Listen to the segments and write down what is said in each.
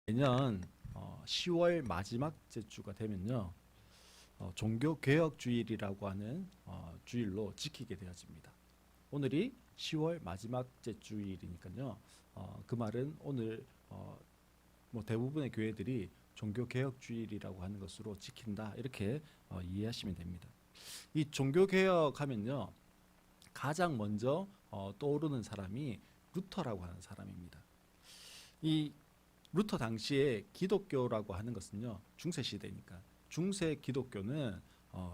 매년 10월 마지막째 주가 되면요, 종교개혁주일이라고 하는 주일로 지키게 되어집니다. 오늘이 10월 마지막째 주일이니까요. 그 말은 오늘 뭐 대부분의 교회들이 종교개혁주일이라고 하는 것으로 지킨다, 이렇게 이해하시면 됩니다. 이 종교개혁하면요, 가장 먼저 떠오르는 사람이 루터라고 하는 사람입니다. 이 루터 당시에 기독교라고 하는 것은요, 중세 시대니까 중세 기독교는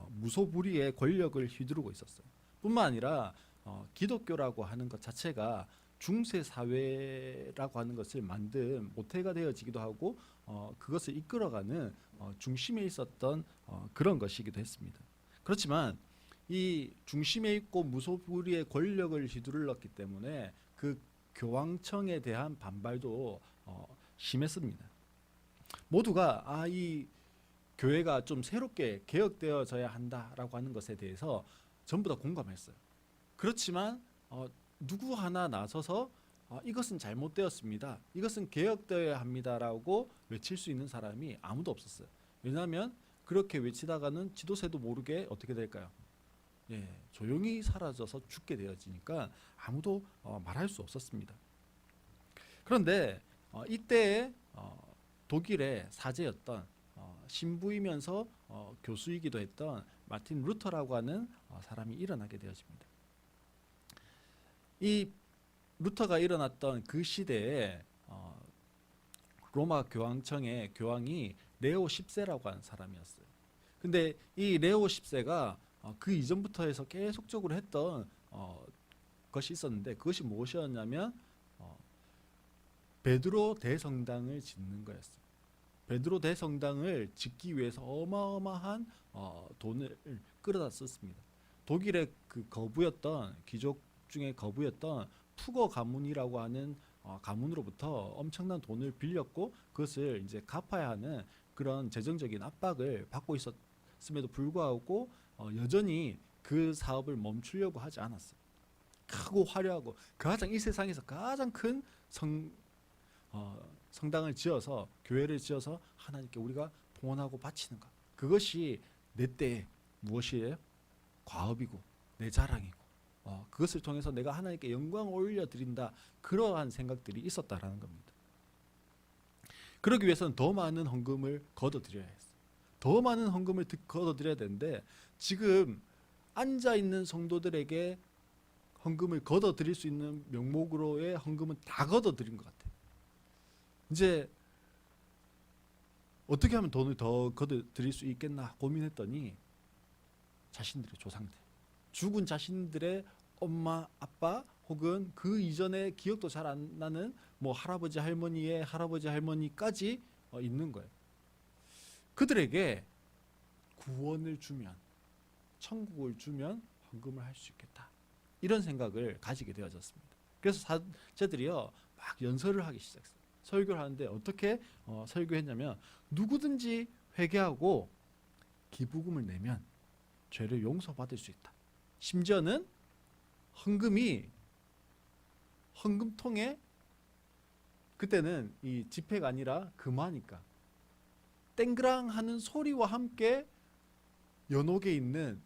무소불위의 권력을 휘두르고 있었어요. 뿐만 아니라 기독교라고 하는 것 자체가 중세 사회라고 하는 것을 만든 모태가 되어지기도 하고 그것을 이끌어가는 중심에 있었던 그런 것이기도 했습니다. 그렇지만 이 중심에 있고 무소불위의 권력을 휘두르렀기 때문에 그 교황청에 대한 반발도 심했습니다. 모두가 이 교회가 좀 새롭게 개혁되어져야 한다라고 하는 것에 대해서 전부 다 공감했어요. 그렇지만 누구 하나 나서서 이것은 잘못되었습니다, 이것은 개혁되어야 합니다라고 외칠 수 있는 사람이 아무도 없었어요. 왜냐하면 그렇게 외치다가는 지도새도 모르게 어떻게 될까요? 조용히 사라져서 죽게 되어지니까 아무도 말할 수 없었습니다. 그런데 이때에 독일의 사제였던 신부이면서 교수이기도 했던 마틴 루터라고 하는 사람이 일어나게 되어집니다. 이 루터가 일어났던 그 시대에 로마 교황청의 교황이 레오 10세라고 하는 사람이었어요. 근데 이 레오 10세가 그 이전부터 해서 계속적으로 했던 것이 있었는데, 그것이 무엇이었냐면 베드로 대성당을 짓는 거였어요. 베드로 대성당을 짓기 위해서 어마어마한 돈을 끌어다 썼습니다. 독일의 그 거부였던, 귀족 중에 거부였던 푸거 가문이라고 하는 가문으로부터 엄청난 돈을 빌렸고, 그것을 이제 갚아야 하는 그런 재정적인 압박을 받고 있었음에도 불구하고 여전히 그 사업을 멈추려고 하지 않았어요. 크고 화려하고 가장 이 세상에서 가장 큰 성당을 지어서, 교회를 지어서 하나님께 우리가 봉헌하고 바치는 것, 그것이 내 때에 무엇이에요? 과업이고 내 자랑이고 그것을 통해서 내가 하나님께 영광을 올려드린다, 그러한 생각들이 있었다라는 겁니다. 그러기 위해서는 더 많은 헌금을 걷어들여야 했어요. 더 많은 헌금을 걷어들여야 되는데, 지금 앉아있는 성도들에게 헌금을 걷어들일 수 있는 명목으로의 헌금은 다 걷어들인 것 같아요. 이제 어떻게 하면 돈을 더 걷어들일 수 있겠나 고민했더니 자신들의 조상들, 죽은 자신들의 엄마, 아빠, 혹은 그 이전에 기억도 잘 안 나는 뭐 할아버지, 할머니의 할아버지, 할머니까지 있는 거예요. 그들에게 구원을 주면, 천국을 주면 헌금을 할 수 있겠다, 이런 생각을 가지게 되어졌습니다. 그래서 사제들이요 막 연설을 하기 시작했어요. 설교를 하는데 어떻게 설교했냐면, 누구든지 회개하고 기부금을 내면 죄를 용서받을 수 있다. 심지어는 헌금통에, 그때는 이 지폐가 아니라 금화니까 땡그랑 하는 소리와 함께 연옥에 있는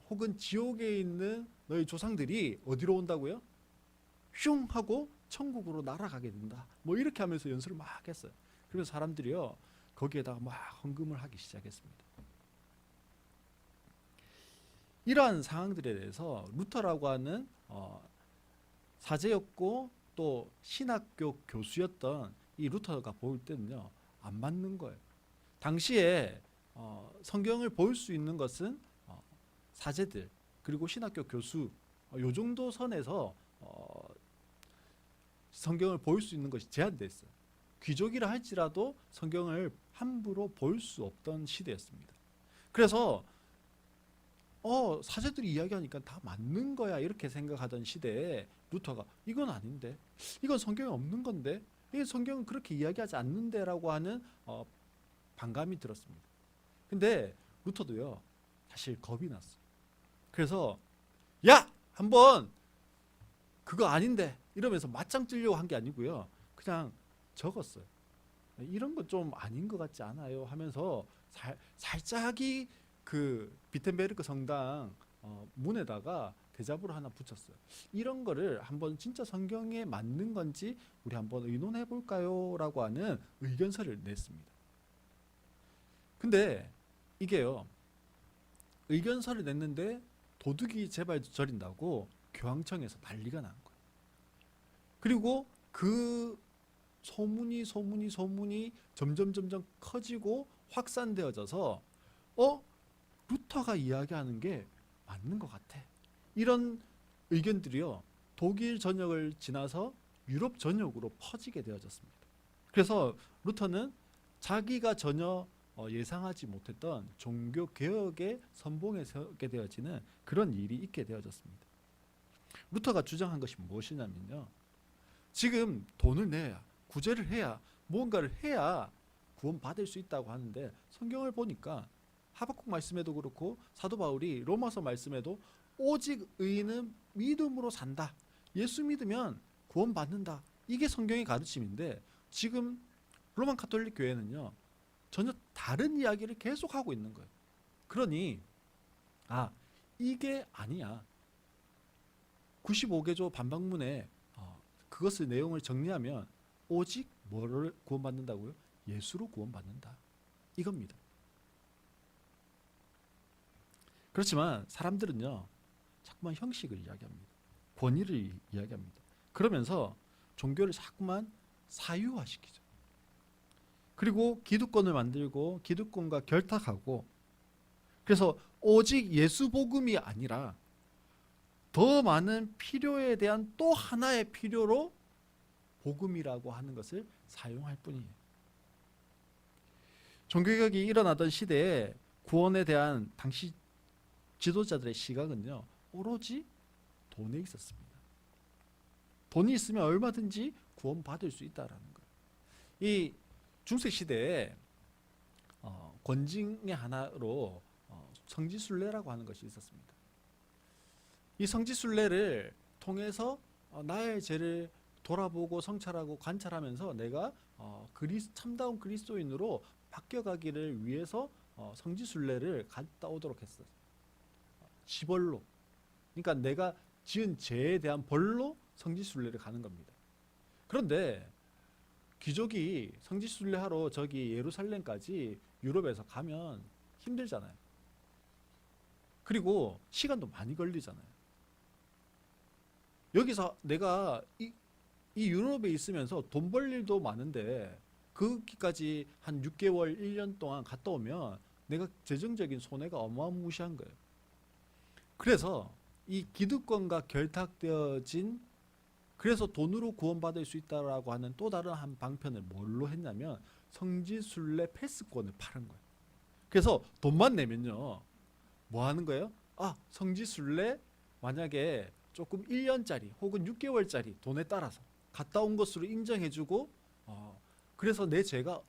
혹은 지옥에 있는 너희 조상들이 어디로 온다고요? 슝 하고 천국으로 날아가게 된다, 뭐 이렇게 하면서 연설을 막 했어요. 그래서 사람들이요 거기에다가 막 헌금을 하기 시작했습니다. 이러한 상황들에 대해서 루터라고 하는 사제였고 또 신학교 교수였던 이 루터가 볼 때는요 안 맞는 거예요. 당시에 성경을 볼 수 있는 것은 사제들 그리고 신학교 교수, 요 정도 선에서 성경을 볼 수 있는 것이 제한됐어요. 귀족이라 할지라도 성경을 함부로 볼 수 없던 시대였습니다. 그래서 사제들이 이야기하니까 다 맞는 거야, 이렇게 생각하던 시대에 루터가 이건 아닌데, 이건 성경에 없는 건데, 이 성경은 그렇게 이야기하지 않는데 라고 하는 반감이 들었습니다. 근데 루터도요 사실 겁이 났어요. 그래서 야! 한번 그거 아닌데 이러면서 맞짱 뜨려고 한 게 아니고요, 그냥 적었어요. 이런 거 좀 아닌 것 같지 않아요? 하면서 살짝이 그 비텐베르크 성당 문에다가 대자보를 하나 붙였어요. 이런 거를 한번 진짜 성경에 맞는 건지 우리 한번 의논해 볼까요? 라고 하는 의견서를 냈습니다. 근데 이게요, 의견서를 냈는데 도둑이 제발 저린다고 교황청에서 난리가 난 거예요. 그리고 그 소문이 점점 커지고 확산되어져서 루터가 이야기하는 게 맞는 것 같아. 이런 의견들이요, 독일 전역을 지나서 유럽 전역으로 퍼지게 되어졌습니다. 그래서 루터는 자기가 전혀 예상하지 못했던 종교 개혁의 선봉에 서게 되어지는 그런 일이 있게 되어졌습니다. 루터가 주장한 것이 무엇이냐면요, 지금 돈을 내야, 구제를 해야, 무언가를 해야 구원받을 수 있다고 하는데, 성경을 보니까 하박국 말씀에도 그렇고 사도 바울이 로마서 말씀에도 오직 의인은 믿음으로 산다, 예수 믿으면 구원받는다, 이게 성경의 가르침인데, 지금 로만 가톨릭 교회는요 전혀 다른 이야기를 계속하고 있는 거예요. 그러니 이게 아니야. 95개조 반박문에 그것을 내용을 정리하면 오직 뭐를 구원받는다고요? 예수로 구원받는다, 이겁니다. 그렇지만 사람들은요 자꾸만 형식을 이야기합니다. 권위를 이야기합니다. 그러면서 종교를 자꾸만 사유화시키죠. 그리고 기득권을 만들고 기득권과 결탁하고, 그래서 오직 예수 복음이 아니라 더 많은 필요에 대한 또 하나의 필요로 복음이라고 하는 것을 사용할 뿐이에요. 종교개혁이 일어나던 시대에 구원에 대한 당시 지도자들의 시각은요 오로지 돈에 있었습니다. 돈이 있으면 얼마든지 구원받을 수 있다라는 거예요. 이 중세 시대에 권징의 하나로 성지순례라고 하는 것이 있었습니다. 이 성지순례를 통해서 나의 죄를 돌아보고 성찰하고 관찰하면서 내가 참다운 그리스도인으로 바뀌어가기를 위해서 성지순례를 갔다 오도록 했어요. 지벌로, 그러니까 내가 지은 죄에 대한 벌로 성지순례를 가는 겁니다. 그런데 귀족이 성지순례하러 저기 예루살렘까지 유럽에서 가면 힘들잖아요. 그리고 시간도 많이 걸리잖아요. 여기서 내가 이 유럽에 있으면서 돈 벌 일도 많은데 거기까지 한 6개월, 1년 동안 갔다 오면 내가 재정적인 손해가 어마무시한 거예요. 그래서 이 기득권과 결탁되어진, 그래서 돈으로 구원받을 수 있다라고 하는 또 다른 한 방편을 뭘로 했냐면 성지순례 패스권을 파는 거예요. 그래서 돈만 내면요 뭐 하는 거예요? 성지순례 만약에 조금 1년짜리 혹은 6개월짜리 돈에 따라서 갔다 온 것으로 인정해주고, 그래서 내 죄가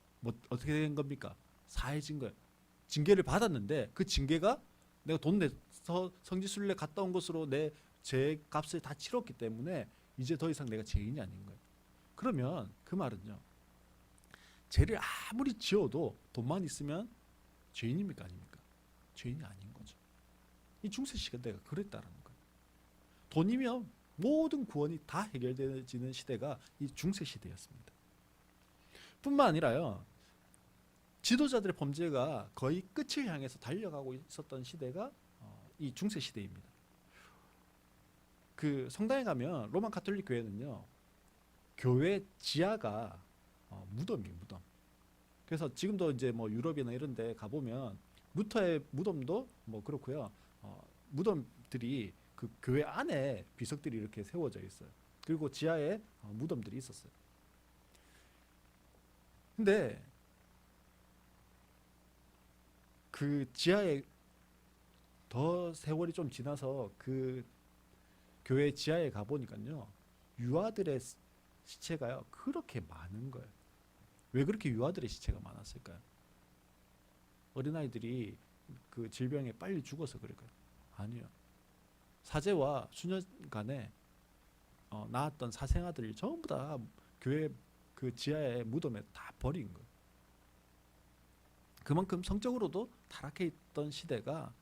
어떻게 된 겁니까? 사해진 거예요. 징계를 받았는데 그 징계가 내가 돈 내서 성지순례 갔다 온 것으로 내 죄 값을 다 치렀기 때문에 이제 더 이상 내가 죄인이 아닌 거예요. 그러면 그 말은요, 죄를 아무리 지어도 돈만 있으면 죄인입니까 아닙니까? 죄인이 아닌 거죠. 이 중세 시대가 그랬다라는 거예요. 돈이면 모든 구원이 다 해결되어지는 시대가 이 중세 시대였습니다. 뿐만 아니라요, 지도자들의 범죄가 거의 끝을 향해서 달려가고 있었던 시대가 이 중세 시대입니다. 그 성당에 가면 로만 가톨릭 교회는요 교회 지하가 무덤이에요, 무덤. 그래서 지금도 이제 뭐 유럽이나 이런 데 가보면 루터의 무덤도 뭐 그렇고요, 무덤들이 그 교회 안에 비석들이 이렇게 세워져 있어요. 그리고 지하에 무덤들이 있었어요. 근데 그 지하에 더 세월이 좀 지나서 그 교회 지하에 가보니까요 유아들의 시체가요 그렇게 많은 거예요. 왜 그렇게 유아들의 시체가 많았을까요? 어린아이들이 그 질병에 빨리 죽어서 그럴까요? 아니요. 사제와 수녀 간에 낳았던 사생아들이 전부 다 교회 그 지하의 무덤에 다 버린 거예요. 그만큼 성적으로도 타락해 있던 시대가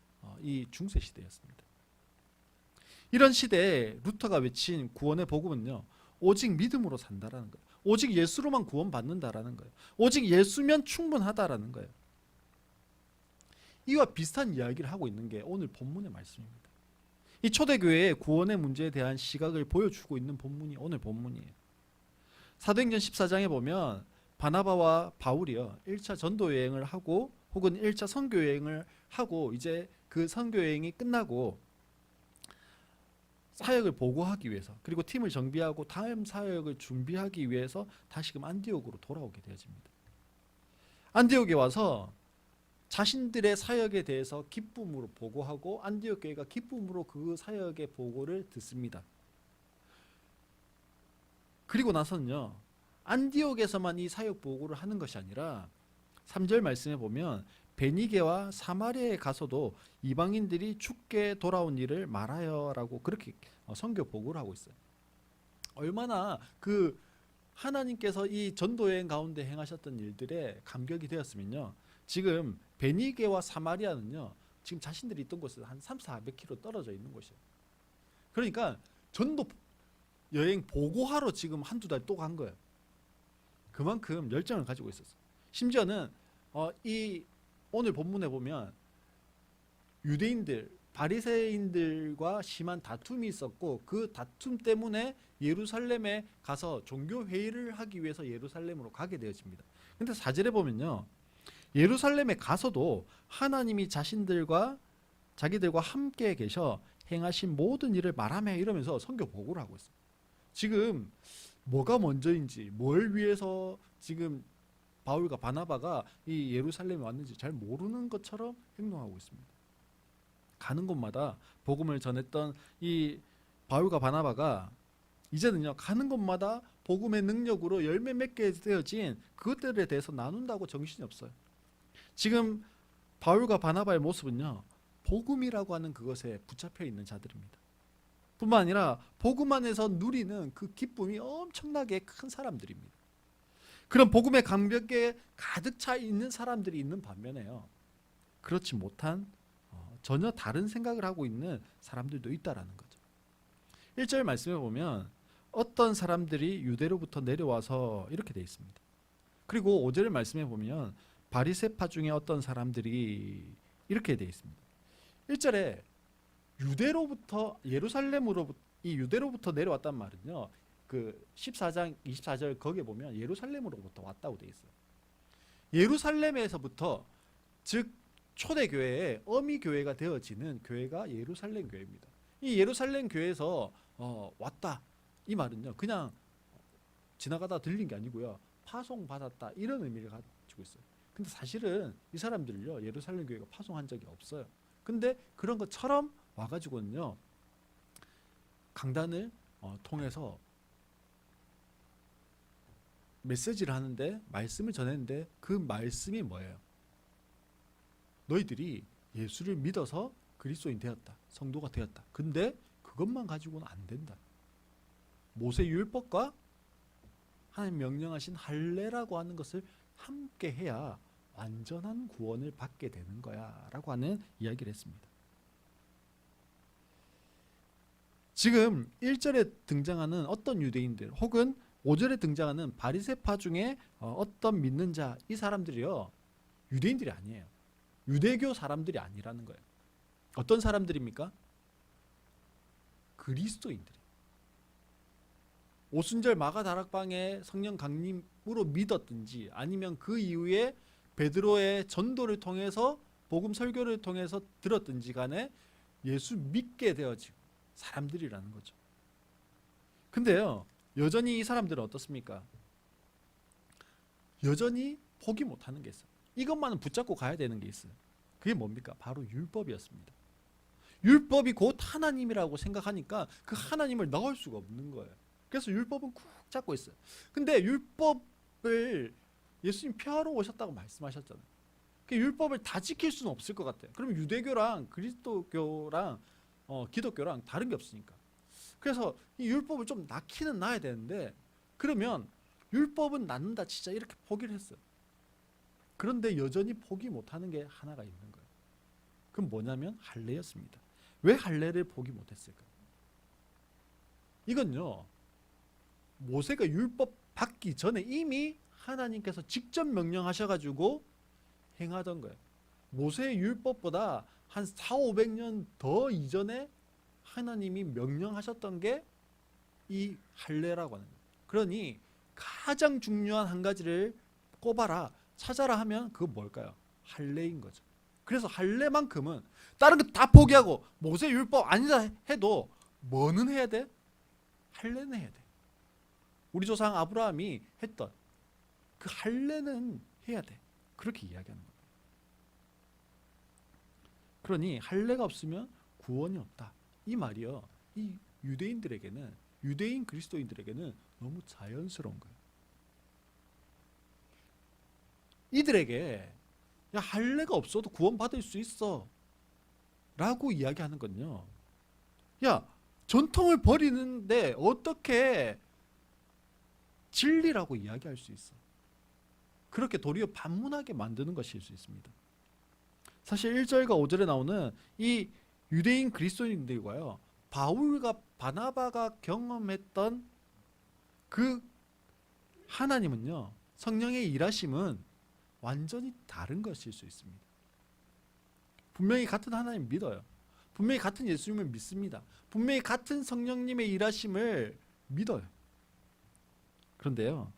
이 중세 시대였습니다. 이런 시대에 루터가 외친 구원의 복음은요, 오직 믿음으로 산다라는 거예요. 오직 예수로만 구원받는다라는 거예요. 오직 예수면 충분하다라는 거예요. 이와 비슷한 이야기를 하고 있는 게 오늘 본문의 말씀입니다. 이 초대교회의 구원의 문제에 대한 시각을 보여주고 있는 본문이 오늘 본문이에요. 사도행전 14장에 보면 바나바와 바울이요, 1차 전도 여행을 하고 혹은 1차 선교 여행을 하고 이제 그 선교 여행이 끝나고 사역을 보고하기 위해서, 그리고 팀을 정비하고 다음 사역을 준비하기 위해서 다시금 안디옥으로 돌아오게 되어집니다. 안디옥에 와서 자신들의 사역에 대해서 기쁨으로 보고하고 안디옥 교회가 기쁨으로 그 사역의 보고를 듣습니다. 그리고 나서는요, 안디옥에서만 이 사역 보고를 하는 것이 아니라 3절 말씀에 보면 베니게와 사마리아에 가서도 이방인들이 죽게 돌아온 일을 말하여라고 그렇게 선교 보고를 하고 있어요. 얼마나 그 하나님께서 이 전도여행 가운데 행하셨던 일들에 감격이 되었으면요, 지금 베니게와 사마리아는요, 지금 자신들이 있던 곳에서 한 300-400km 떨어져 있는 곳이에요. 그러니까 전도 여행 보고하러 지금 한두 달 또 간 거예요. 그만큼 열정을 가지고 있었어요. 심지어는 이 오늘 본문에 보면 유대인들, 바리새인들과 심한 다툼이 있었고 그 다툼 때문에 예루살렘에 가서 종교 회의를 하기 위해서 예루살렘으로 가게 되어집니다. 근데 4절에 보면요, 예루살렘에 가서도 하나님이 자기들과 함께 계셔 행하신 모든 일을 말하며 이러면서 선교 보고를 하고 있어요. 지금 뭐가 먼저인지, 뭘 위해서 지금 바울과 바나바가 이 예루살렘에 왔는지 잘 모르는 것처럼 행동하고 있습니다. 가는 곳마다 복음을 전했던 이 바울과 바나바가 이제는요, 가는 곳마다 복음의 능력으로 열매 맺게 되어진 그것들에 대해서 나눈다고 정신이 없어요. 지금 바울과 바나바의 모습은요, 복음이라고 하는 그것에 붙잡혀 있는 자들입니다. 뿐만 아니라 복음 안에서 누리는 그 기쁨이 엄청나게 큰 사람들입니다. 그런 복음의 감격에 가득 차 있는 사람들이 있는 반면에요, 그렇지 못한 전혀 다른 생각을 하고 있는 사람들도 있다라는 거죠. 1절 말씀에 보면 어떤 사람들이 유대로부터 내려와서 이렇게 되어 있습니다. 그리고 5절 말씀에 보면 바리새파 중에 어떤 사람들이 이렇게 되어 있습니다. 1절에 유대로부터 예루살렘으로 이 유대로부터 내려왔단 말은요, 그 14장 24절 거기에 보면 예루살렘으로부터 왔다고 되어 있어요. 예루살렘에서부터, 즉 초대교회의 어미교회가 되어지는 교회가 예루살렘 교회입니다. 이 예루살렘 교회에서 왔다, 이 말은요, 그냥 지나가다 들린 게 아니고요, 파송받았다, 이런 의미를 가지고 있어요. 근데 사실은 이 사람들을요, 예루살렘 교회가 파송한 적이 없어요. 근데 그런 것처럼 와가지고는요, 강단을 통해서 메시지를 하는데, 말씀을 전했는데 그 말씀이 뭐예요? 너희들이 예수를 믿어서 그리스도인 되었다, 성도가 되었다. 근데 그것만 가지고는 안 된다. 모세 율법과 하나님 명령하신 할례라고 하는 것을 함께 해야 완전한 구원을 받게 되는 거야 라고 하는 이야기를 했습니다. 지금 1절에 등장하는 어떤 유대인들 혹은 5절에 등장하는 바리새파 중에 어떤 믿는 자, 이 사람들이요, 유대인들이 아니에요. 유대교 사람들이 아니라는 거예요. 어떤 사람들입니까? 그리스도인들이. 오순절 마가다락방에 성령 강림으로 믿었든지 아니면 그 이후에 베드로의 전도를 통해서 복음 설교를 통해서 들었든지 간에 예수 믿게 되어지고 사람들이라는 거죠. 근데요, 여전히 이 사람들은 어떻습니까? 여전히 포기 못하는 게 있어요. 이것만은 붙잡고 가야 되는 게 있어요. 그게 뭡니까? 바로 율법이었습니다. 율법이 곧 하나님이라고 생각하니까 그 하나님을 넣을 수가 없는 거예요. 그래서 율법은 꾹 잡고 있어요. 근데 율법을 예수님 폐하러 오셨다고 말씀하셨잖아요. 그 율법을 다 지킬 수는 없을 것 같아요. 그러면 유대교랑 그리스도교랑 기독교랑 다른 게 없으니까. 그래서 이 율법을 좀 낳기는 낳아야 되는데, 그러면 율법은 낳는다 진짜 이렇게 포기를 했어요. 그런데 여전히 포기 못하는 게 하나가 있는 거예요. 그건 뭐냐면 할례였습니다. 왜 할례를 포기 못했을까요? 이건요, 모세가 율법 받기 전에 이미 하나님께서 직접 명령하셔가지고 행하던 거예요. 모세의 율법보다 한 400~500년 더 이전에 하나님이 명령하셨던 게 이 할례라고 하는 거예요. 그러니 가장 중요한 한 가지를 꼽아라, 찾아라 하면 그건 뭘까요? 할례인 거죠. 그래서 할례만큼은 다른 거 다 포기하고 모세 율법 아니다 해도 뭐는 해야 돼? 할례는 해야 돼. 우리 조상 아브라함이 했던 그 할례는 해야 돼. 그렇게 이야기하는 거예요. 그러니 할례가 없으면 구원이 없다. 이 말이요, 이 유대인들에게는, 유대인 그리스도인들에게는 너무 자연스러운 거예요. 이들에게 야, 할례가 없어도 구원받을 수 있어 라고 이야기하는 건요, 야, 전통을 버리는데 어떻게 진리라고 이야기할 수 있어? 그렇게 도리어 반문하게 만드는 것일 수 있습니다. 사실 1절과 5절에 나오는 이 유대인 그리스도인들과요, 바울과 바나바가 경험했던 그 하나님은요, 성령의 일하심은 완전히 다른 것일 수 있습니다. 분명히 같은 하나님 믿어요. 분명히 같은 예수님을 믿습니다. 분명히 같은 성령님의 일하심을 믿어요. 그런데요,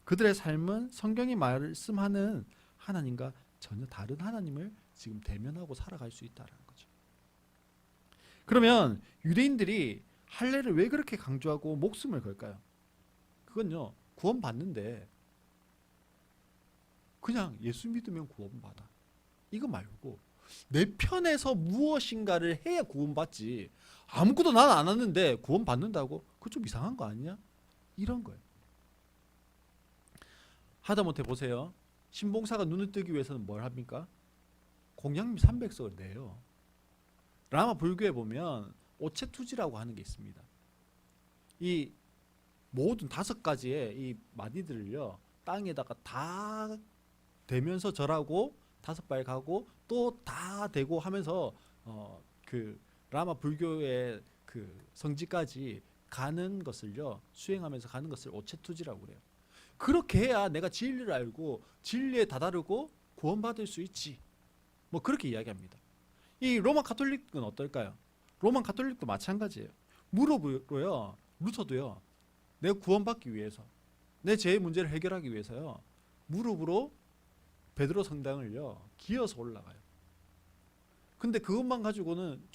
그들의 삶은 성경이 말씀하는 하나님과 전혀 다른 하나님을 지금 대면하고 살아갈 수 있다는 거죠. 그러면 유대인들이 할례를 왜 그렇게 강조하고 목숨을 걸까요? 그건요, 구원받는데 그냥 예수 믿으면 구원받아, 이거 말고 내 편에서 무엇인가를 해야 구원받지, 아무것도 난 안 하는데 구원받는다고? 그거 좀 이상한 거 아니야? 이런 거예요. 하다못해 보세요. 신봉사가 눈을 뜨기 위해서는 뭘 합니까? 공양미 300석을 내요. 라마 불교에 보면 오체투지라고 하는 게 있습니다. 이 모든 5가지의 이 마디들을요, 땅에다가 다 대면서 절하고 5발 가고 또 다 대고 하면서 그 라마 불교의 그 성지까지 가는 것을요, 수행하면서 가는 것을 오체투지라고 그래요. 그렇게 해야 내가 진리를 알고 진리에 다다르고 구원받을 수 있지, 뭐 그렇게 이야기합니다. 이 로마 가톨릭은 어떨까요? 로마 가톨릭도 마찬가지예요. 무릎으로요, 루터도요, 내가 구원받기 위해서, 내 죄의 문제를 해결하기 위해서요, 무릎으로 베드로 성당을요 기어서 올라가요. 근데 그것만 가지고는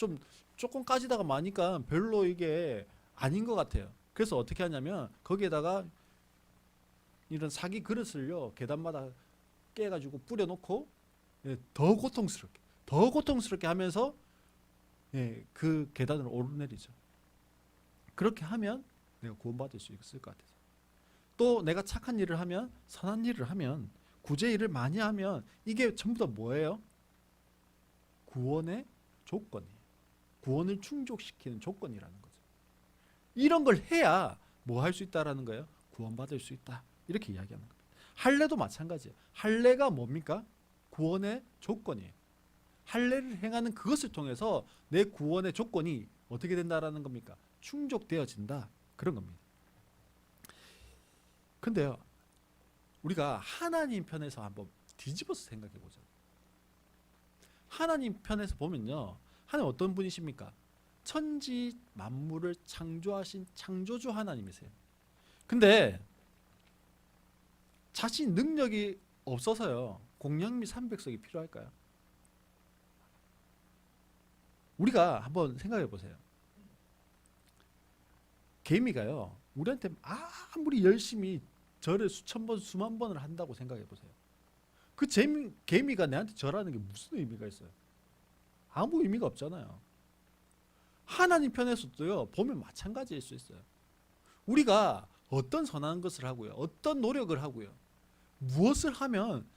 조금 까지다가 마니까 별로 이게 아닌 것 같아요. 그래서 어떻게 하냐면 거기에다가 이런 사기 그릇을요 계단마다 깨가지고 뿌려놓고, 더 고통스럽게 하면서 그 계단을 오르내리죠. 그렇게 하면 내가 구원받을 수 있을 것 같아서. 또 내가 착한 일을 하면, 선한 일을 하면, 구제 일을 많이 하면 이게 전부 다 뭐예요? 구원의 조건이에요. 구원을 충족시키는 조건이라는 거죠. 이런 걸 해야 뭐 할 수 있다라는 거예요? 구원받을 수 있다, 이렇게 이야기하는 거예요. 할례도 마찬가지예요. 할례가 뭡니까? 구원의 조건이에요. 할례를 행하는 그것을 통해서 내 구원의 조건이 어떻게 된다라는 겁니까? 충족되어진다, 그런 겁니다. 근데요, 우리가 하나님 편에서 한번 뒤집어서 생각해 보죠. 하나님 편에서 보면요, 하나님 어떤 분이십니까? 천지 만물을 창조하신 창조주 하나님이세요. 근데 자신 능력이 없어서요, 공양미 300석이 필요할까요? 우리가 한번 생각해 보세요. 개미가요, 우리한테 아무리 열심히 절을 수천 번, 수만 번을 한다고 생각해 보세요. 그 개미가 내한테 절하는 게 무슨 의미가 있어요? 아무 의미가 없잖아요. 하나님 편에서도요, 보면 마찬가지일 수 있어요. 우리가 어떤 선한 것을 하고요, 어떤 노력을 하고요, 무엇을 하면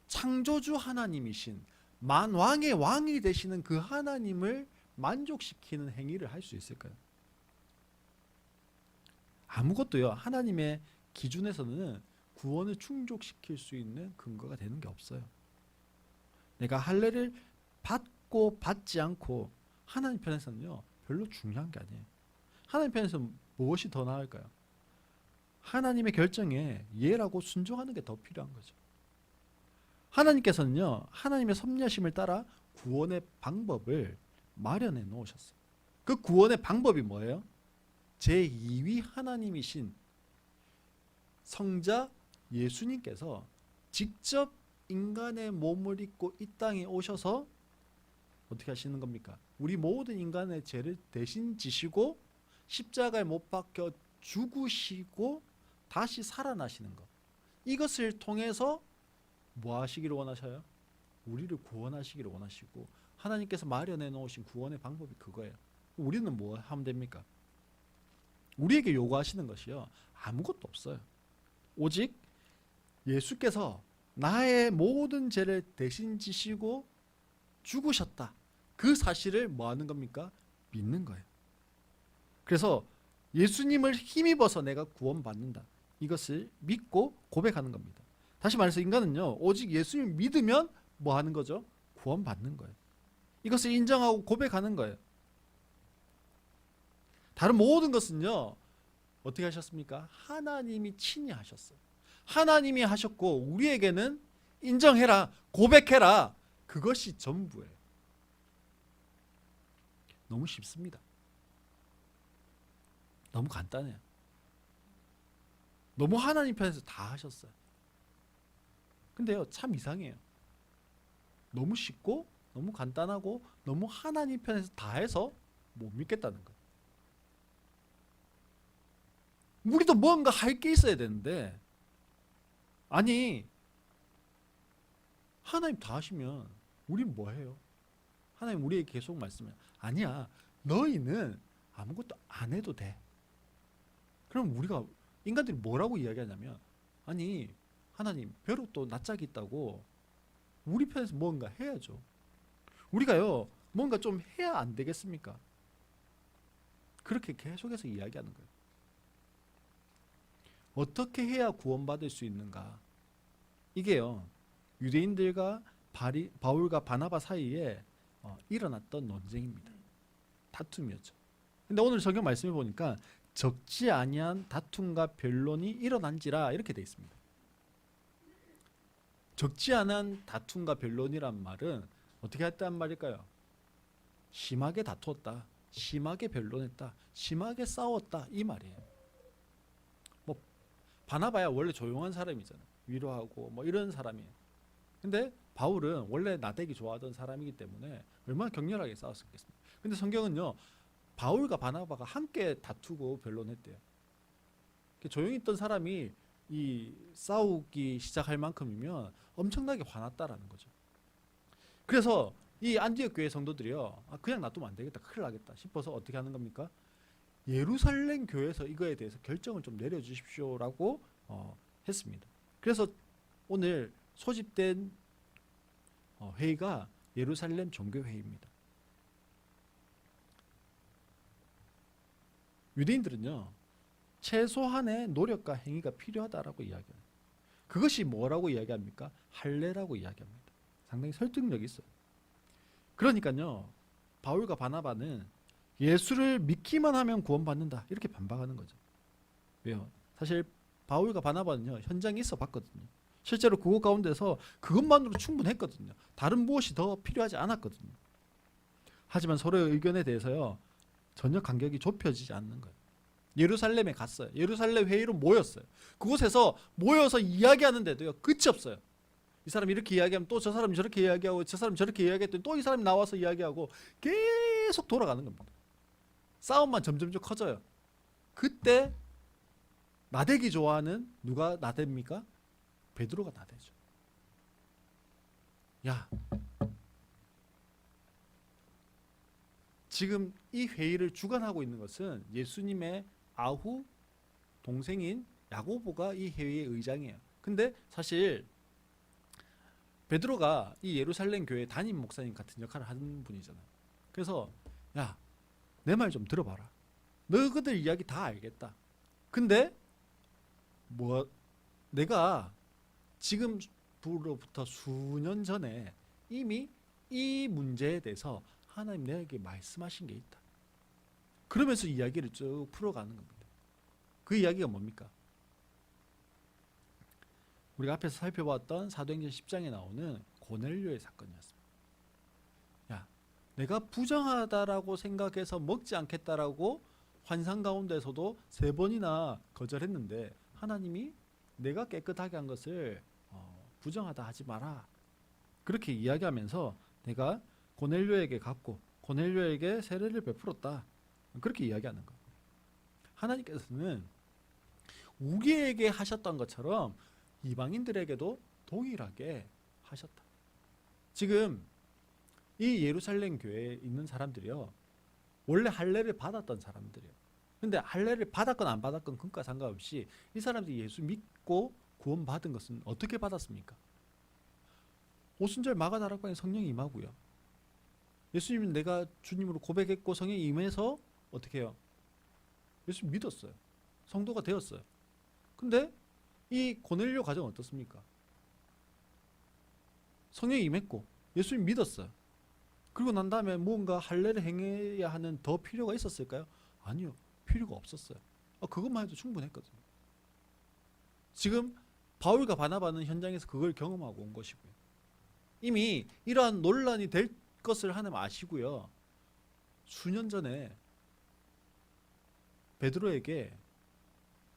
창조주 하나님이신 만왕의 왕이 되시는 그 하나님을 만족시키는 행위를 할 수 있을까요? 아무것도요, 하나님의 기준에서는 구원을 충족시킬 수 있는 근거가 되는 게 없어요. 내가 할례를 받고 받지 않고 하나님 편에서는요 별로 중요한 게 아니에요. 하나님 편에서 무엇이 더 나을까요? 하나님의 결정에 예라고 순종하는 게 더 필요한 거죠. 하나님께서는요 하나님의 섭리하심을 따라 구원의 방법을 마련해 놓으셨어요. 그 구원의 방법이 뭐예요? 제2위 하나님이신 성자 예수님께서 직접 인간의 몸을 입고 이 땅에 오셔서 어떻게 하시는 겁니까? 우리 모든 인간의 죄를 대신 지시고 십자가에 못 박혀 죽으시고 다시 살아나시는 것. 이것을 통해서 뭐 하시기를 원하셔요? 우리를 구원하시기를 원하시고 하나님께서 마련해 놓으신 구원의 방법이 그거예요. 우리는 뭐 하면 됩니까? 우리에게 요구하시는 것이요 아무것도 없어요. 오직 예수께서 나의 모든 죄를 대신 지시고 죽으셨다. 그 사실을 뭐 하는 겁니까? 믿는 거예요. 그래서 예수님을 힘입어서 내가 구원받는다. 이것을 믿고 고백하는 겁니다. 다시 말해서 인간은요 오직 예수님을 믿으면 뭐 하는 거죠? 구원받는 거예요. 이것을 인정하고 고백하는 거예요. 다른 모든 것은요 어떻게 하셨습니까? 하나님이 친히 하셨어요. 하나님이 하셨고 우리에게는 인정해라, 고백해라. 그것이 전부예요. 너무 쉽습니다. 너무 간단해요. 너무 하나님 편에서 다 하셨어요. 근데요 참 이상해요. 너무 쉽고 너무 간단하고 너무 하나님 편에서 다 해서 못 믿겠다는 거예요. 우리도 뭔가 할 게 있어야 되는데 아니 하나님 다 하시면 우린 뭐 해요? 하나님 우리에게 계속 말씀해요. 아니야 너희는 아무것도 안 해도 돼. 그럼 우리가 인간들이 뭐라고 이야기하냐면 아니 하나님 벼룩도 낯짝이 있다고 우리 편에서 뭔가 해야죠. 우리가요 뭔가 좀 해야 안 되겠습니까? 그렇게 계속해서 이야기하는 거예요. 어떻게 해야 구원받을 수 있는가? 이게요 유대인들과 바울과 바나바 사이에 일어났던 논쟁입니다. 다툼이었죠. 근데 오늘 성경 말씀을 보니까 적지 아니한 다툼과 변론이 일어난지라 이렇게 되어 있습니다. 적지 않은 다툼과 변론이란 말은 어떻게 했다는 말일까요? 심하게 다투었다, 심하게 변론했다, 심하게 싸웠다 이 말이에요. 뭐 바나바야 원래 조용한 사람이잖아요. 위로하고 뭐 이런 사람이에요. 근데 바울은 원래 나대기 좋아하던 사람이기 때문에 얼마나 격렬하게 싸웠겠습니까? 근데 성경은요 바울과 바나바가 함께 다투고 변론했대요. 조용히 있던 사람이 이 싸우기 시작할 만큼이면 엄청나게 화났다라는 거죠. 그래서 이 안디옥 교회 성도들이요 그냥 놔두면 안 되겠다, 큰일 나겠다 싶어서 어떻게 하는 겁니까? 예루살렘 교회에서 이거에 대해서 결정을 좀 내려주십시오라고 했습니다. 그래서 오늘 소집된 회의가 예루살렘 종교회의입니다. 유대인들은요 최소한의 노력과 행위가 필요하다라고 이야기해요. 그것이 뭐라고 이야기합니까? 할례라고 이야기합니다. 상당히 설득력이 있어요. 그러니까요 바울과 바나바는 예수를 믿기만 하면 구원받는다 이렇게 반박하는 거죠. 왜요? 사실 바울과 바나바는요 현장에 있어 봤거든요. 실제로 그곳 가운데서 그것만으로 충분했거든요. 다른 무엇이 더 필요하지 않았거든요. 하지만 서로의 의견에 대해서요 전혀 간격이 좁혀지지 않는 거예요. 예루살렘에 갔어요. 예루살렘 회의로 모였어요. 그곳에서 모여서 이야기하는데도요 끝이 없어요. 이 사람이 이렇게 이야기하면 또 저 사람이 저렇게 이야기하고 저 사람이 저렇게 이야기했더니 또 이 사람이 나와서 이야기하고 계속 돌아가는 겁니다. 싸움만 점점점 커져요. 그때 나대기 좋아하는 누가 나댑니까? 베드로가 나대죠. 야, 지금 이 회의를 주관하고 있는 것은 예수님의 아후 동생인 야고보가 이 회의의 의장이에요. 근데 사실 베드로가 이 예루살렘 교회 담임 목사님 같은 역할을 하는 분이잖아요. 그래서 야, 내 말 좀 들어봐라. 너희들 이야기 다 알겠다. 근데 뭐 내가 지금부터 수년 전에 이미 이 문제에 대해서 하나님 내게 말씀하신 게 있다. 그러면서 이야기를 쭉 풀어가는 겁니다. 그 이야기가 뭡니까? 우리가 앞에서 살펴봤던 사도행전 10장에 나오는 고넬료의 사건이었습니다. 야, 내가 부정하다라고 생각해서 먹지 않겠다라고 환상 가운데서도 3번이나 거절했는데 하나님이 내가 깨끗하게 한 것을 부정하다 하지 마라. 그렇게 이야기하면서 내가 고넬료에게 갔고 고넬료에게 세례를 베풀었다. 그렇게 이야기하는 거예요. 하나님께서는 우리에게 하셨던 것처럼 이방인들에게도 동일하게 하셨다. 지금 이 예루살렘 교회에 있는 사람들이요, 원래 할례를 받았던 사람들이에요. 근데 할례를 받았건 안 받았건 그것과 상관없이 이 사람들이 예수 믿고 구원받은 것은 어떻게 받았습니까? 오순절 마가다락방에 성령이 임하고요, 예수님은 내가 주님으로 고백했고 성령이 임해서 어떻게 해요? 예수 믿었어요. 성도가 되었어요. 근데 이 고넬료 가정은 어떻습니까? 성령이 임했고 예수님 믿었어요. 그리고 난 다음에 무언가 할례를 행해야 하는 더 필요가 있었을까요? 아니요. 필요가 없었어요. 그것만 해도 충분했거든요. 지금 바울과 바나바는 현장에서 그걸 경험하고 온 것이고요. 이미 이러한 논란이 될 것을 하나님 아시고요, 수년 전에 베드로에게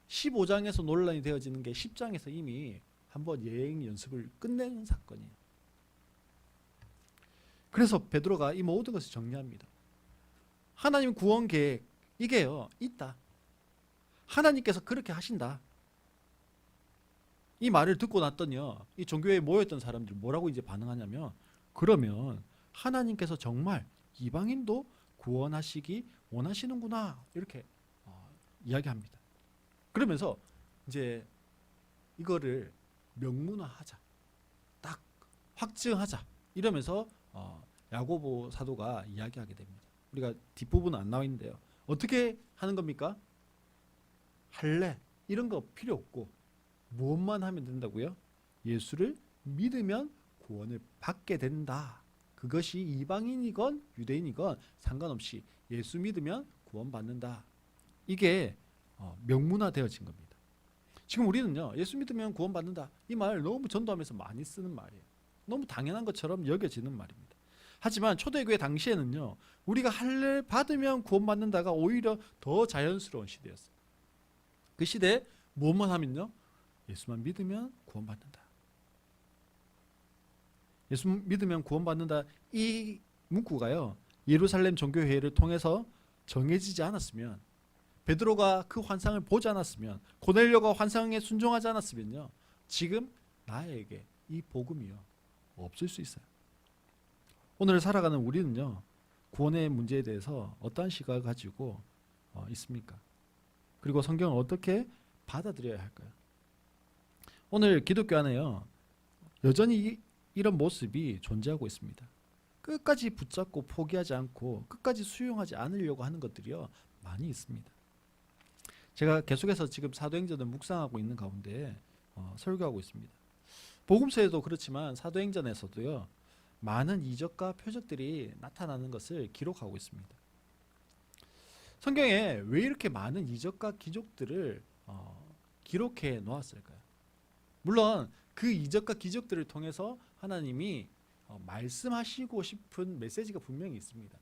15장에서 논란이 되어지는 게 10장에서 이미 한번 예행 연습을 끝내는 사건이에요. 그래서 베드로가 이 모든 것을 정리합니다. 하나님 구원 계획 이게요 있다. 하나님께서 그렇게 하신다. 이 말을 듣고 났더니요, 이 종교에 모였던 사람들이 뭐라고 이제 반응하냐면, 그러면 하나님께서 정말 이방인도 구원하시기 원하시는구나, 이렇게 이야기합니다. 그러면서 이제 이거를 명문화하자, 딱 확증하자, 이러면서 야고보 사도가 이야기하게 됩니다. 우리가 뒷부분은 안 나와 있는데요, 어떻게 하는 겁니까? 할례 이런 거 필요 없고 무엇만 하면 된다고요? 예수를 믿으면 구원을 받게 된다. 그것이 이방인이건 유대인이건 상관없이 예수 믿으면 구원받는다. 이게 명문화되어진 겁니다. 지금 우리는요, 예수 믿으면 구원받는다, 이 말 너무 전도하면서 많이 쓰는 말이에요. 너무 당연한 것처럼 여겨지는 말입니다. 하지만 초대교회 당시에는요, 우리가 할례 받으면 구원받는다가 오히려 더 자연스러운 시대였어요. 그 시대에 무엇만 하면요, 예수만 믿으면 구원받는다. 예수 믿으면 구원받는다, 이 문구가요, 예루살렘 종교회의를 통해서 정해지지 않았으면, 베드로가 그 환상을 보지 않았으면, 고넬료가 환상에 순종하지 않았으면요, 지금 나에게 이 복음이요 없을 수 있어요. 오늘 살아가는 우리는요, 구원의 문제에 대해서 어떠한 시각을 가지고 있습니까? 그리고 성경을 어떻게 받아들여야 할까요? 오늘 기독교 안에요, 여전히 이런 모습이 존재하고 있습니다. 끝까지 붙잡고 포기하지 않고 끝까지 수용하지 않으려고 하는 것들이요 많이 있습니다. 제가 계속해서 지금 사도행전을 묵상하고 있는 가운데 설교하고 있습니다. 복음서에도 그렇지만 사도행전에서도요, 많은 이적과 표적들이 나타나는 것을 기록하고 있습니다. 성경에 왜 이렇게 많은 이적과 기적들을 기록해 놓았을까요? 물론 그 이적과 기적들을 통해서 하나님이 말씀하시고 싶은 메시지가 분명히 있습니다.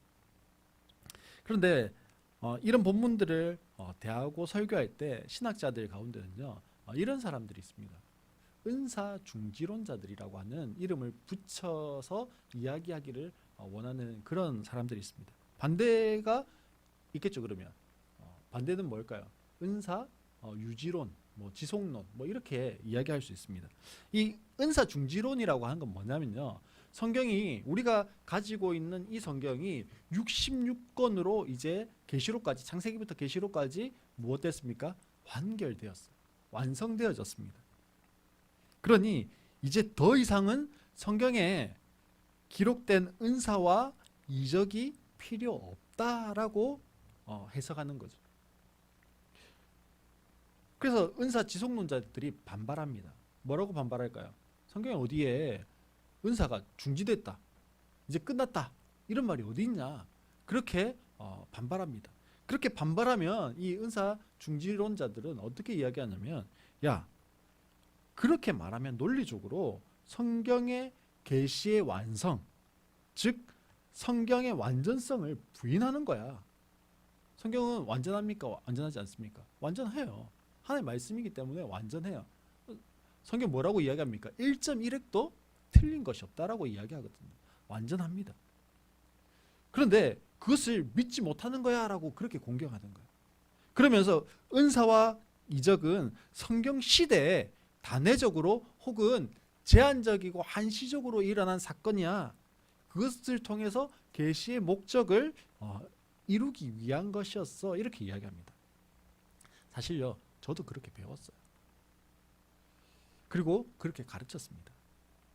그런데 이런 본문들을 대하고 설교할 때 신학자들 가운데는요, 이런 사람들이 있습니다. 은사중지론자들이라고 하는 이름을 붙여서 이야기하기를 원하는 그런 사람들이 있습니다. 반대가 있겠죠. 그러면 반대는 뭘까요? 은사 유지론, 지속론, 이렇게 이야기할 수 있습니다. 이 은사중지론이라고 하는 건 뭐냐면요, 성경이, 우리가 가지고 있는 이 성경이 66권으로 이제 계시록까지, 창세기부터 계시록까지 무엇 됐습니까? 완결되었어요. 완성되어졌습니다. 그러니 이제 더 이상은 성경에 기록된 은사와 이적이 필요 없다라고 해석하는 거죠. 그래서 은사 지속론자들이 반발합니다. 뭐라고 반발할까요? 성경에 어디에 은사가 중지됐다, 이제 끝났다, 이런 말이 어디 있냐, 그렇게 반발합니다. 그렇게 반발하면 이 은사 중지론자들은 어떻게 이야기하냐면, 야, 그렇게 말하면 논리적으로 성경의 계시의 완성, 즉 성경의 완전성을 부인하는 거야. 성경은 완전합니까? 완전하지 않습니까? 완전해요. 하나님의 말씀이기 때문에 완전해요. 성경 뭐라고 이야기합니까? 1.1획도 틀린 것이 없다라고 이야기하거든요. 완전합니다. 그런데 그것을 믿지 못하는 거야 라고 그렇게 공격하는 거예요. 그러면서 은사와 이적은 성경 시대에 단회적으로 혹은 제한적이고 한시적으로 일어난 사건이야. 그것을 통해서 계시의 목적을 이루기 위한 것이었어. 이렇게 이야기합니다. 사실요, 저도 그렇게 배웠어요. 그리고 그렇게 가르쳤습니다.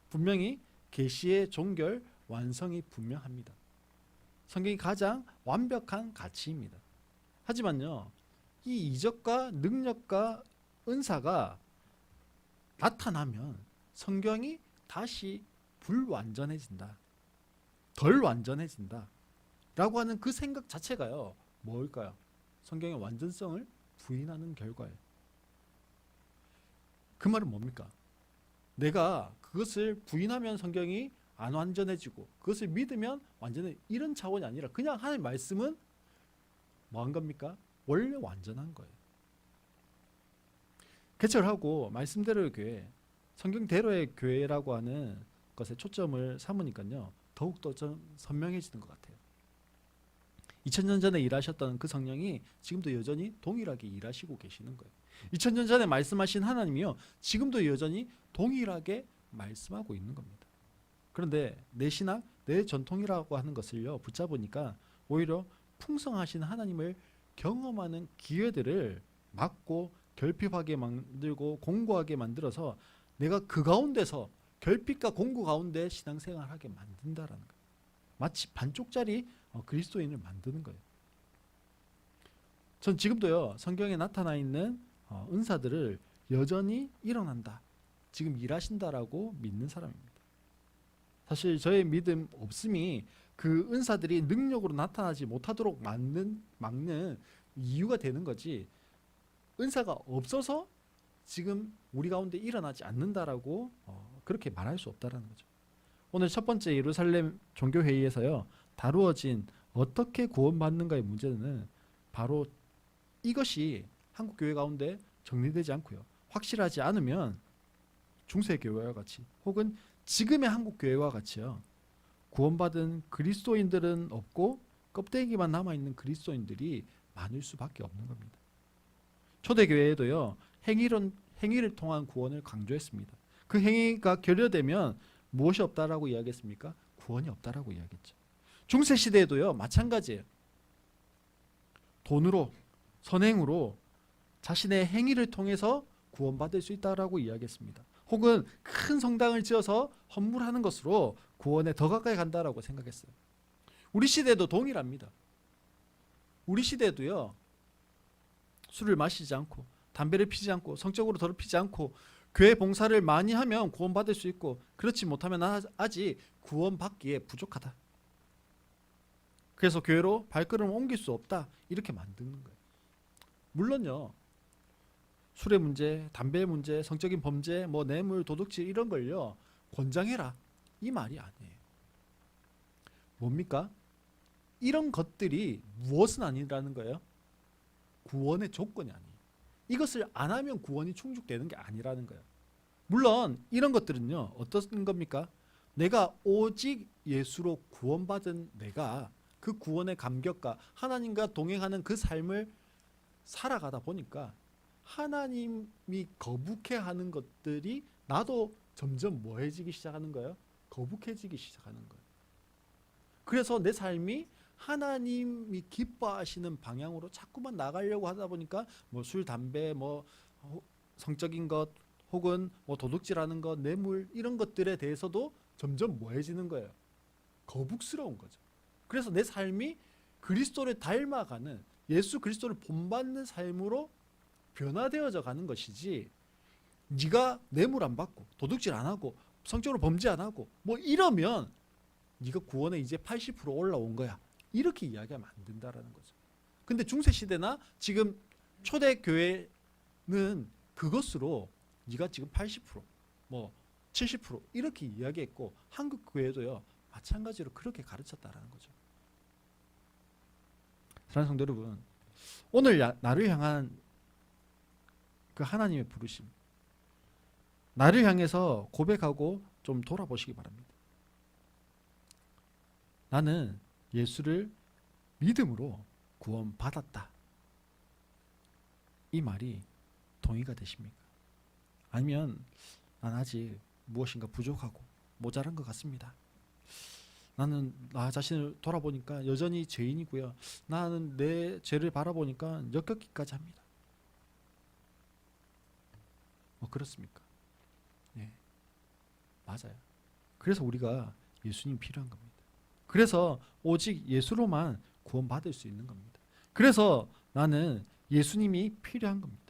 분명히 계시의 종결 완성이 분명합니다. 성경이 가장 완벽한 가치입니다. 하지만요, 이 이적과 능력과 은사가 나타나면 성경이 다시 불완전해진다, 덜 완전해진다 라고 하는 그 생각 자체가요, 뭘까요? 성경의 완전성을 부인하는 결과예요. 그 말은 뭡니까? 내가 그것을 부인하면 성경이 안 완전해지고 그것을 믿으면 완전해, 이런 차원이 아니라 그냥 하나님의 말씀은 뭐한 겁니까? 원래 완전한 거예요. 개척하고 말씀대로의 교회, 성경대로의 교회라고 하는 것에 초점을 삼으니까요, 더욱더 좀 선명해지는 것 같아요. 2000년 전에 일하셨던 그 성령이 지금도 여전히 동일하게 일하시고 계시는 거예요. 2000년 전에 말씀하신 하나님이요, 지금도 여전히 동일하게 말씀하고 있는 겁니다. 그런데 내 신앙, 내 전통이라고 하는 것을요 붙잡으니까 오히려 풍성하신 하나님을 경험하는 기회들을 막고 결핍하게 만들고 공고하게 만들어서 내가 그 가운데서 결핍과 공고 가운데 신앙생활하게 만든다라는 거예요. 마치 반쪽짜리 그리스도인을 만드는 거예요. 전 지금도요, 성경에 나타나 있는 은사들을 여전히 일어난다, 지금 일하신다라고 믿는 사람입니다. 사실 저의 믿음 없음이 그 은사들이 능력으로 나타나지 못하도록 막는 이유가 되는 거지, 은사가 없어서 지금 우리 가운데 일어나지 않는다라고 그렇게 말할 수 없다라는 거죠. 오늘 첫 번째 예루살렘 종교회의에서요 다루어진 어떻게 구원받는가의 문제는 바로 이것이 한국 교회 가운데 정리되지 않고요, 확실하지 않으면 중세교회와 같이 혹은 지금의 한국 교회와 같이요, 구원받은 그리스도인들은 없고 껍데기만 남아있는 그리스도인들이 많을 수밖에 없는 겁니다. 초대교회에도요 행위를 통한 구원을 강조했습니다. 그 행위가 결여되면 무엇이 없다라고 이야기했습니까? 구원이 없다라고 이야기했죠. 중세시대에도요 마찬가지예요. 돈으로, 선행으로 자신의 행위를 통해서 구원받을 수 있다라고 이야기했습니다. 혹은 큰 성당을 지어서 헌물하는 것으로 구원에 더 가까이 간다라고 생각했어요. 우리 시대도 동일합니다. 우리 시대도요 술을 마시지 않고 담배를 피지 않고 성적으로 더럽히지 않고 교회 봉사를 많이 하면 구원받을 수 있고, 그렇지 못하면 아직 구원받기에 부족하다, 그래서 교회로 발걸음을 옮길 수 없다, 이렇게 만드는 거예요. 물론요 술의 문제, 담배의 문제, 성적인 범죄, 뇌물, 도둑질 이런 걸요 권장해라, 이 말이 아니에요. 뭡니까? 이런 것들이 무엇은 아니라는 거예요? 구원의 조건이 아니에요. 이것을 안 하면 구원이 충족되는 게 아니라는 거예요. 물론 이런 것들은요 어떤 겁니까? 내가 오직 예수로 구원받은 내가 그 구원의 감격과 하나님과 동행하는 그 삶을 살아가다 보니까 하나님이 거북해하는 것들이 나도 점점 뭐해지기 시작하는 거예요? 거북해지기 시작하는 거예요. 그래서 내 삶이 하나님이 기뻐하시는 방향으로 자꾸만 나가려고 하다 보니까 술, 담배, 성적인 것 혹은 도둑질하는 것, 뇌물 이런 것들에 대해서도 점점 뭐해지는 거예요? 거북스러운 거죠. 그래서 내 삶이 그리스도를 닮아가는, 예수 그리스도를 본받는 삶으로 변화되어져 가는 것이지, 네가 뇌물 안 받고 도둑질 안 하고 성적으로 범죄 안 하고 뭐 이러면 네가 구원에 이제 80% 올라온 거야, 이렇게 이야기하면 안 된다라는 거죠. 근데 중세 시대나 지금 초대 교회는 그것으로 네가 지금 80%뭐 70% 이렇게 이야기했고, 한국 교회도요 마찬가지로 그렇게 가르쳤다라는 거죠. 사랑하는 성도 여러분, 오늘 나를 향한 그 하나님의 부르심, 나를 향해서 고백하고 좀 돌아보시기 바랍니다. 나는 예수를 믿음으로 구원받았다, 이 말이 동의가 되십니까? 아니면 난 아직 무엇인가 부족하고 모자란 것 같습니다, 나는 나 자신을 돌아보니까 여전히 죄인이고요, 나는 내 죄를 바라보니까 역겹기까지 합니다, 뭐 그렇습니까? 네, 맞아요. 그래서 우리가 예수님 필요한 겁니다. 그래서 오직 예수로만 구원받을 수 있는 겁니다. 그래서 나는 예수님이 필요한 겁니다.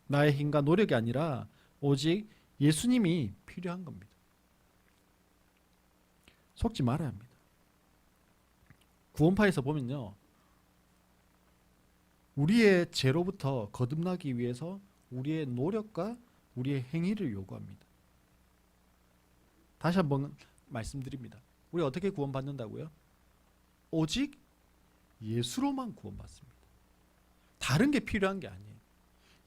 나의 힘과 노력이 아니라 오직 예수님이 필요한 겁니다. 속지 말아야 합니다. 구원파에서 보면요, 우리의 죄로부터 거듭나기 위해서 우리의 노력과 우리의 행위를 요구합니다. 다시 한번 말씀드립니다. 우리 어떻게 구원받는다고요? 오직 예수로만 구원받습니다. 다른 게 필요한 게 아니에요.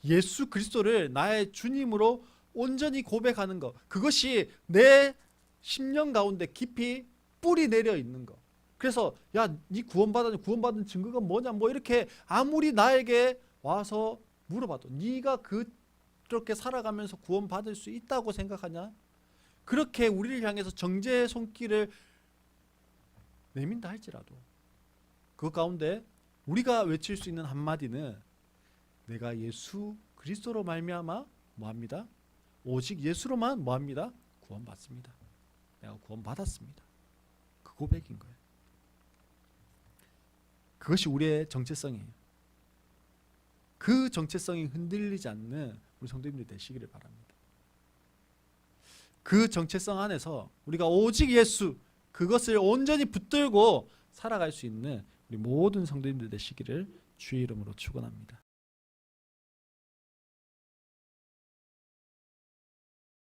예수 그리스도를 나의 주님으로 온전히 고백하는 것, 그것이 내 심령 가운데 깊이 뿌리 내려 있는 것. 그래서 야, 네 구원받은 증거가 뭐냐, 뭐 이렇게 아무리 나에게 와서 물어봐도 네가 그렇게 살아가면서 구원받을 수 있다고 생각하냐? 그렇게 우리를 향해서 정죄의 손길을 내민다 할지라도 그 가운데 우리가 외칠 수 있는 한마디는, 내가 예수 그리스도로 말미암아 뭐합니다? 오직 예수로만 뭐합니다? 구원받습니다. 내가 구원받았습니다. 그 고백인 거예요. 그것이 우리의 정체성이에요. 그 정체성이 흔들리지 않는 우리 성도님들 되시기를 바랍니다. 그 정체성 안에서 우리가 오직 예수, 그것을 온전히 붙들고 살아갈 수 있는 우리 모든 성도님들 되시기를 주의 이름으로 축원합니다.